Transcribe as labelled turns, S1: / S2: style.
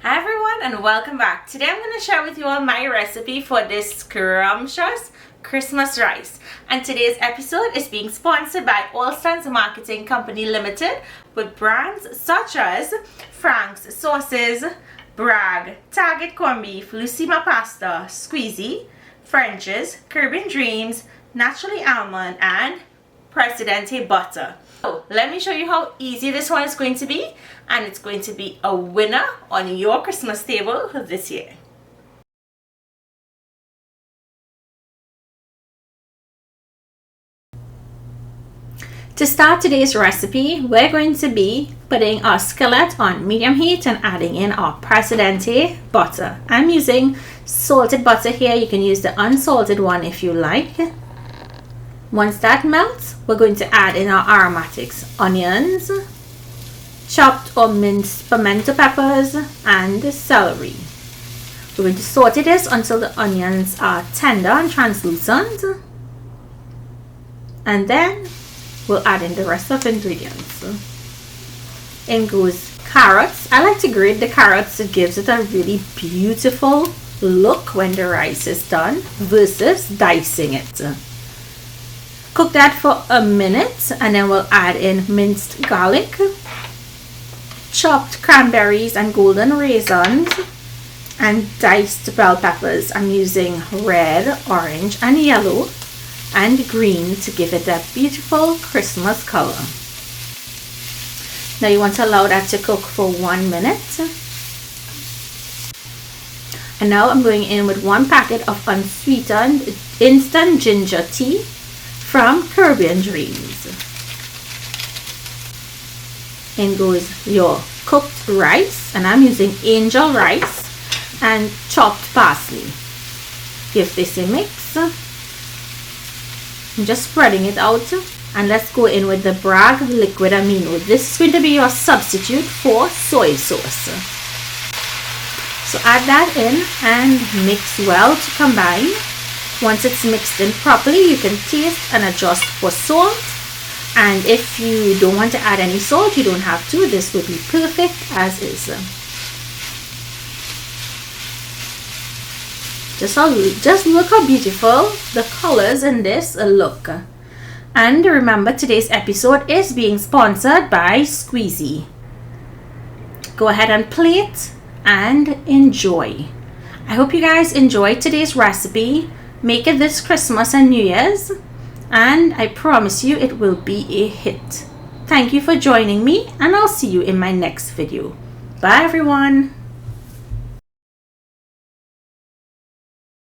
S1: Hi everyone and welcome back. Today I'm going to share with you all my recipe for this scrumptious Christmas rice. And today's episode is being sponsored by Allston's Marketing Company Limited with brands such as Frank's Sauces, Bragg, Target Corned Beef, Lucima Pasta, Squeezy, French's, Caribbean Dreams, Naturally Almond, and Presidente Butter. So let me show you how easy this one is going to be, and it's going to be a winner on your Christmas table this year. To start today's recipe, we're going to be putting our skillet on medium heat and adding in our Presidente butter. I'm using salted butter here. You can use the unsalted one if you like. Once that melts, we're going to add in our aromatics: onions, chopped or minced pimento peppers, and celery. We're going to saute this until the onions are tender and translucent, and then we'll add in the rest of the ingredients. In goes carrots. I like to grate the carrots. It gives it a really beautiful look when the rice is done versus dicing it. Cook that for a minute and then we'll add in minced garlic, chopped cranberries and golden raisins, and diced bell peppers. I'm using red, orange, and yellow and green to give it that beautiful Christmas color. Now you want to allow that to cook for 1 minute. And now I'm going in with 1 packet of unsweetened instant ginger tea from Caribbean Dreams. In goes your cooked rice, and I'm using angel rice and chopped parsley. Give this a mix. I'm just spreading it out, and let's go in with the Bragg Liquid Aminos. This is going to be your substitute for soy sauce. So add that in and mix well to combine. Once it's mixed in properly, you can taste and adjust for salt. And if you don't want to add any salt, you don't have to. This would be perfect as is. Just look how beautiful the colors in this look. And remember, today's episode is being sponsored by Squeezy. Go ahead and plate and enjoy. I hope you guys enjoyed today's recipe. Make it this Christmas and New Year's, and I promise you it will be a hit. Thank you for joining me, and I'll see you in my next video. Bye everyone.